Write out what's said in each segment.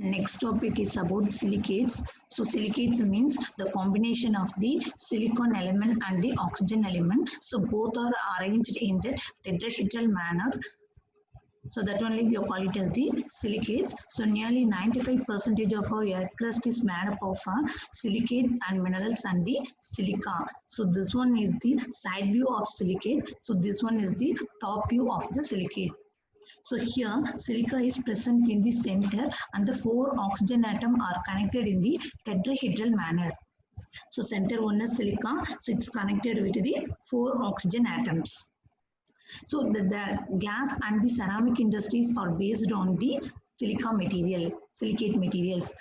Next topic is about silicates. So silicates means the combination of the silicon element and the oxygen element. So both are arranged in the tetrahedral manner. So that only we call it as the silicates. So nearly 95% of our earth crust is made up of silicate and minerals and the silica. So this one is the side view of silicate. So this one is the top view of the silicate. So here silica is present in the center and the 4 oxygen atoms are connected in the tetrahedral manner. So center one is silica, so it's connected with the 4 oxygen atoms. So the glass and the ceramic industries are based on the silica material, silicate materials.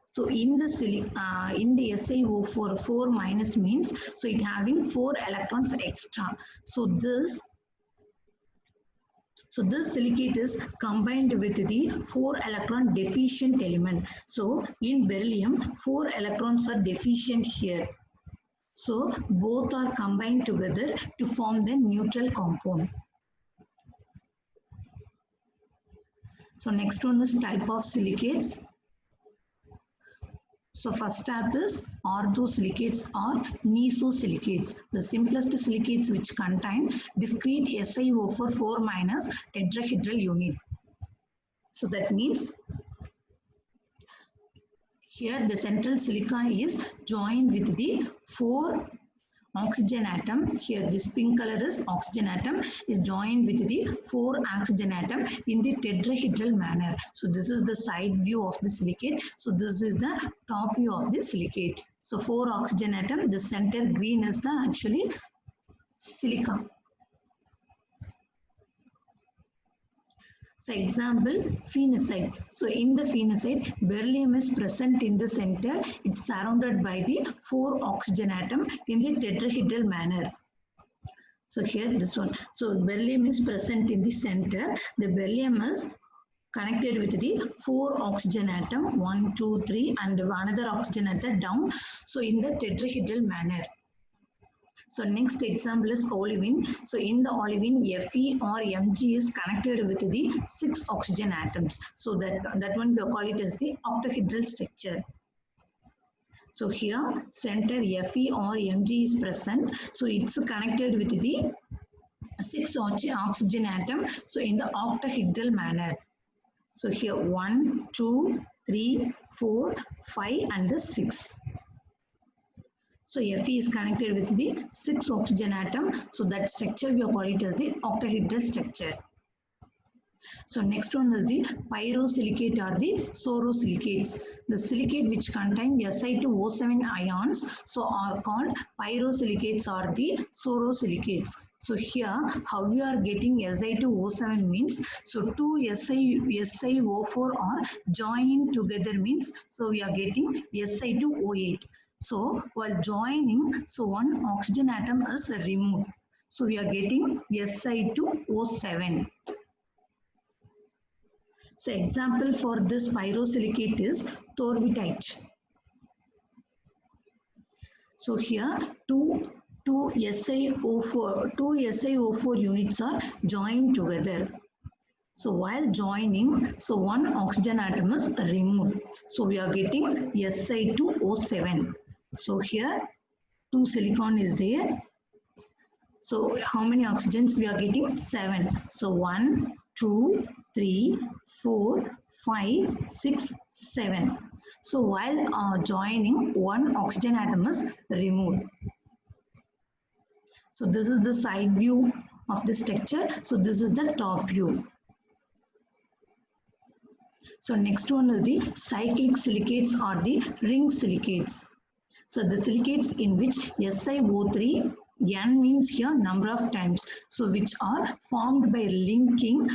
So in the SiO4 4 minus means so it having 4 electrons extra. So this silicate is combined with the 4 electron deficient element. So in beryllium 4 electrons are deficient here. So both are combined together to form the neutral compound. So next one is type of silicates. So first type is orthosilicates or nesosilicates. The simplest silicates which contain discrete SiO4 4 minus tetrahedral unit. So that means here the central silica is joined with the 4 oxygen atom. Here this pink color is oxygen atom is joined with the 4 oxygen atom in the tetrahedral manner. So this is the side view of the silicate. So this is the top view of the silicate. So 4 oxygen atom, the center green is the actually silica. So example, phenacite. So in the phenacite, beryllium is present in the center. It's surrounded by the 4 oxygen atom in the tetrahedral manner. So here this one. So beryllium is present in the center. The beryllium is connected with the 4 oxygen atom, 1, 2, 3 and another oxygen atom down. So in the tetrahedral manner. So next example is olivine. So in the olivine, Fe or Mg is connected with the 6 oxygen atoms. So that one we call it as the octahedral structure. So here center Fe or Mg is present. So it's connected with the 6 oxygen atom. So in the octahedral manner. So here 1, 2, 3, 4, 5 and the 6. So Fe is connected with the 6 oxygen atom. So that structure we call it as the octahedral structure. So next one is the pyrosilicate or the sorosilicates. The silicate which contain Si2O7 ions so are called pyrosilicates or the sorosilicates. So here how we are getting Si2O7 means so 2 SiO4 are joined together means so we are getting Si2O8. So while joining, so one oxygen atom is removed. So we are getting Si2O7. So example for this pyrosilicate is thorvitite. So here two SiO4 units are joined together. So while joining, so one oxygen atom is removed. So we are getting Si2O7. So here 2 silicon is there. So how many oxygens we are getting? 7. So 1, 2, 3, 4, 5, 6, 7. So while joining, one oxygen atom is removed. So this is the side view of the structure. So this is the top view. So next one is the cyclic silicates or the ring silicates. So the silicates in which SiO3, N means here number of times, so which are formed by linking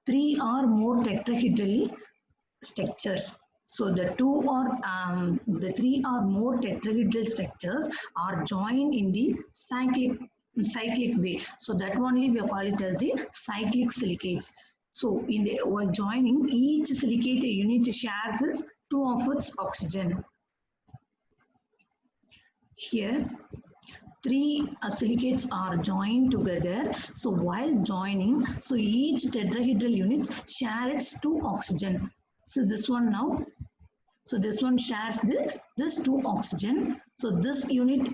3 or more tetrahedral structures. So the 3 or more tetrahedral structures are joined in the cyclic way. So that only we call it as the cyclic silicates. So while joining, each silicate unit shares its 2 of its oxygen. Here 3 silicates are joined together. So while joining, so each tetrahedral unit share its 2 oxygen. So this one now, so this one shares this 2 oxygen. So this unit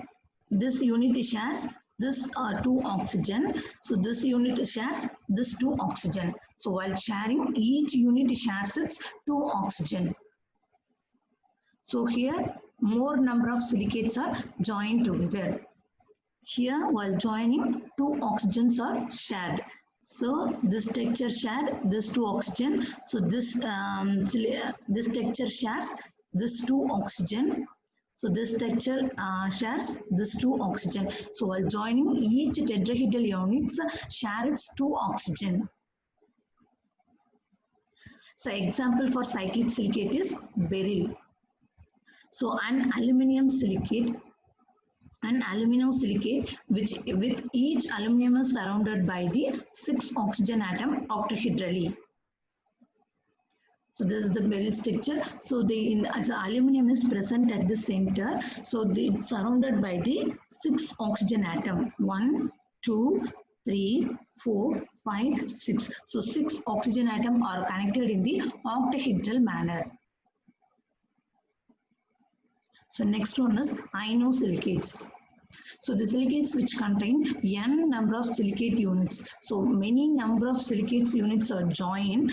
shares this 2 oxygen. So this unit shares this 2 oxygen. So while sharing, each unit shares its 2 oxygen. So here more number of silicates are joined together. Here while joining, 2 oxygens are shared. So this texture shared this 2 oxygen. So this texture shares this 2 oxygen. So this texture shares this 2 oxygen. So while joining, each tetrahedral units share its 2 oxygen. So example for cyclic silicate is beryl. So an aluminum silicate which with each aluminum is surrounded by the 6 oxygen atom octahedrally. So this is the beryl structure. So aluminum is present at the center. So it's surrounded by the 6 oxygen atom. 1, 2, 3, 4, 5, 6. So 6 oxygen atom are connected in the octahedral manner. So next one is inosilicates. So the silicates which contain n number of silicate units. So many number of silicates units are joined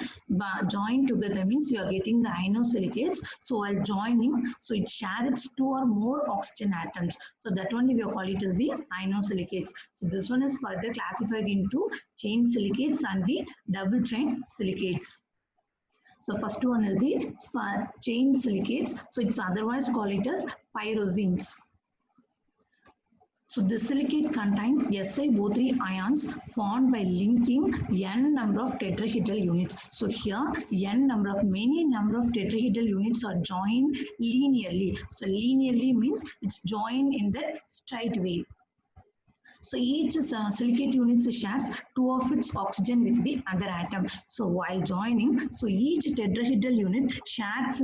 together means you are getting the inosilicates. So while joining, so it shares 2 or more oxygen atoms. So that one we call it as the inosilicates. So this one is further classified into chain silicates and the double chain silicates. So first one is the chain silicates. So it's otherwise called it as pyroxenes. So the silicate contains SiO3 ions formed by linking n number of tetrahedral units. So here many number of tetrahedral units are joined linearly. So linearly means it's joined in that straight way. So each silicate unit shares 2 of its oxygen with the other atom. So while joining, so each tetrahedral unit shares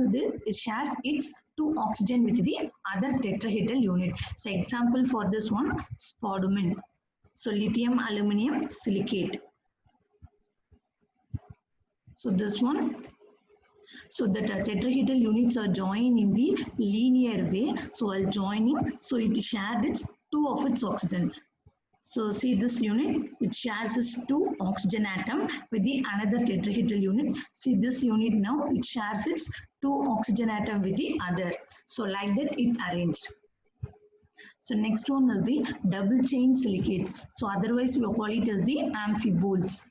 its 2 oxygen with the other tetrahedral unit. So example for this one, spodumene. So lithium aluminum silicate. So this one. So the tetrahedral units are joined in the linear way. So while joining, so it shared its 2 of its oxygen. So see this unit, it shares its 2 oxygen atom with the another tetrahedral unit. See this unit now, it shares its 2 oxygen atom with the other. So like that it arranged. So next one is the double chain silicates. So otherwise we call it as the amphiboles.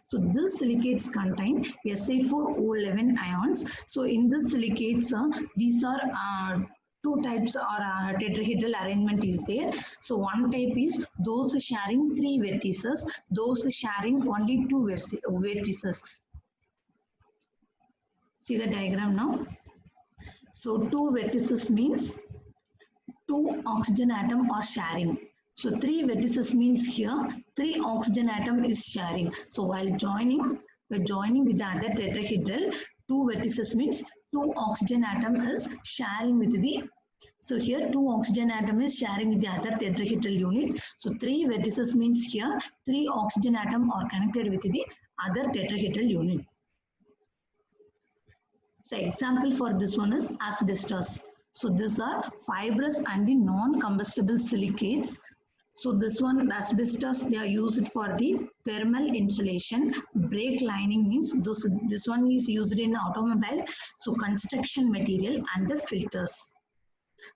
So these silicates contain Si4O11 ions. So in this silicates, these are 2 types or tetrahedral arrangement is there. So one type is those sharing 3 vertices, those sharing only 2 vertices. See the diagram now. So 2 vertices means 2 oxygen atom are sharing. So 3 vertices means here 3 oxygen atom is sharing. So while joining with the other tetrahedral, 2 vertices means 2 oxygen atom is sharing with the. So here 2 oxygen atom is sharing with the other tetrahedral unit. So 3 vertices means here 3 oxygen atom are connected with the other tetrahedral unit. So example for this one is asbestos. So these are fibrous and the non-combustible silicates. So this one, asbestos, they are used for the thermal insulation. Brake lining means this one is used in automobile. So construction material and the filters.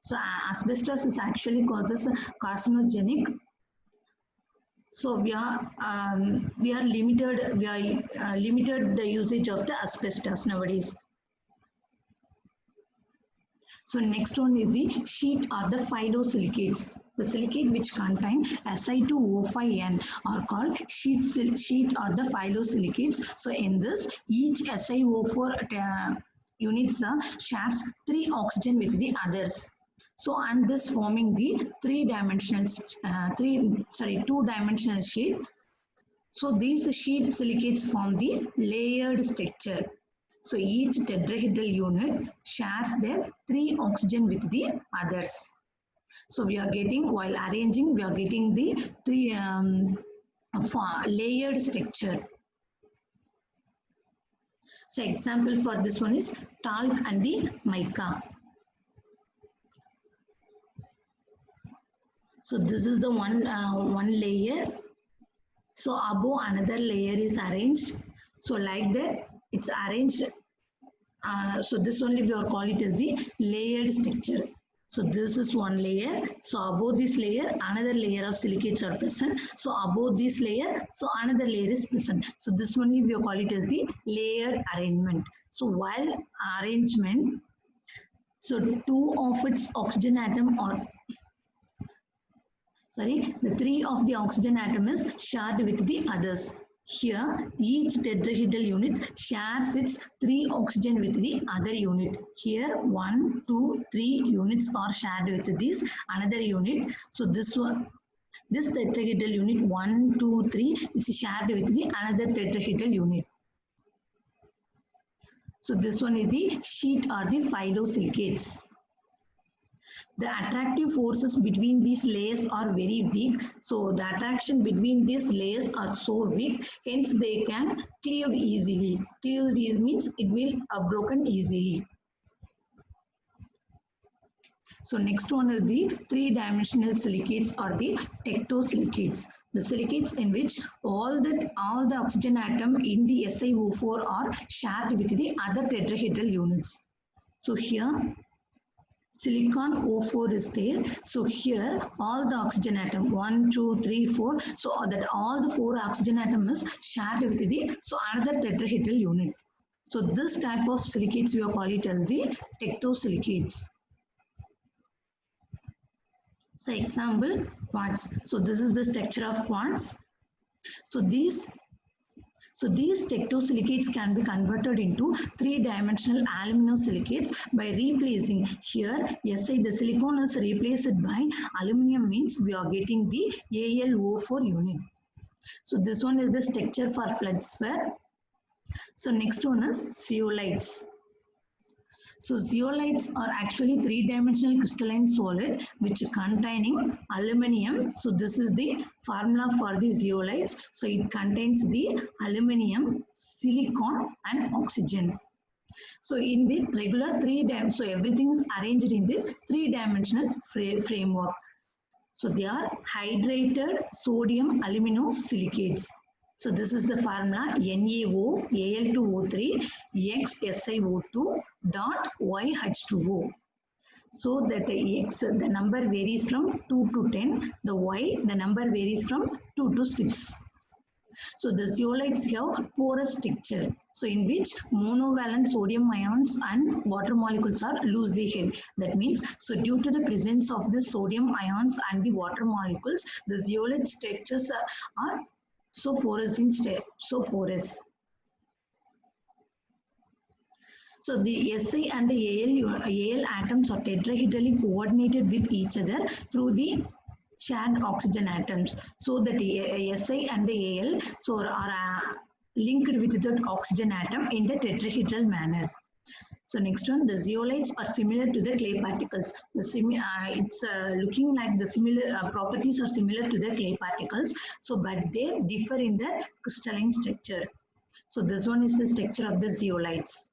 So asbestos is actually causes carcinogenic. So we are limited the usage of the asbestos nowadays. So next one is the sheet or the phyllosilicates. The silicate which contain Si2O5N are called sheet or the phyllosilicates. So in this, each SiO4 units shares 3 oxygen with the others. So and this forming the 2-dimensional sheet. So these sheet silicates form the layered structure. So each tetrahedral unit shares their 3 oxygen with the others. So we are getting, while arranging, we are getting the 3 layered structure. So example for this one is talc and the mica. So this is the one layer. So above another layer is arranged. So like that it's arranged. So this only we are call it as the layered structure. So this is one layer. So above this layer, another layer of silicates are present. So above this layer, so another layer is present. So this only we call it as the layered arrangement. So while arrangement, so two of its oxygen atom are the three of the oxygen atom is shared with the others. Here, each tetrahedral unit shares its 3 oxygen with the other unit. Here, 1, 2, 3 units are shared with this another unit. So this tetrahedral unit 1, 2, 3 is shared with the another tetrahedral unit. So this one is the sheet or the phyllosilicates. The attractive forces between these layers are very weak. So the attraction between these layers are so weak, hence they can cleave easily. Cleave means it will broken easily. So next one is the three-dimensional silicates or the tectosilicates. The silicates in which all the oxygen atom in the SiO4 are shared with the other tetrahedral units. So here silicon O4 is there. So here all the oxygen atom 1, 2, 3, 4. So that all the 4 oxygen atom is shared with the another tetrahedral unit. So this type of silicates we call it as the tectosilicates. So example quartz. So this is the structure of quartz. So these tectosilicates can be converted into three-dimensional aluminosilicates by replacing here, the silicon is replaced by aluminum means we are getting the AlO4 unit. So this one is the structure for feldspar. So next one is zeolites. So zeolites are actually three-dimensional crystalline solid which containing aluminium. So this is the formula for the zeolites. So it contains the aluminium, silicon and oxygen. So in the regular so everything is arranged in the three-dimensional framework. So they are hydrated sodium aluminosilicates. So this is the formula NaO Al2O3 X SiO2 dot YH2O. So that the X, the number varies from 2 to 10. The Y, the number varies from 2 to 6. So the zeolites have porous structure. So in which monovalent sodium ions and water molecules are loosely held. That means, so due to the presence of the sodium ions and the water molecules, the zeolite structures are so porous so porous. So the Si and the Al atoms are tetrahedrally coordinated with each other through the shared oxygen atoms. So that Si and the Al are linked with the oxygen atom in the tetrahedral manner. So next one, the zeolites are similar to the clay particles. It's looking like the similar properties are similar to the clay particles. So but they differ in the crystalline structure. So this one is the structure of the zeolites.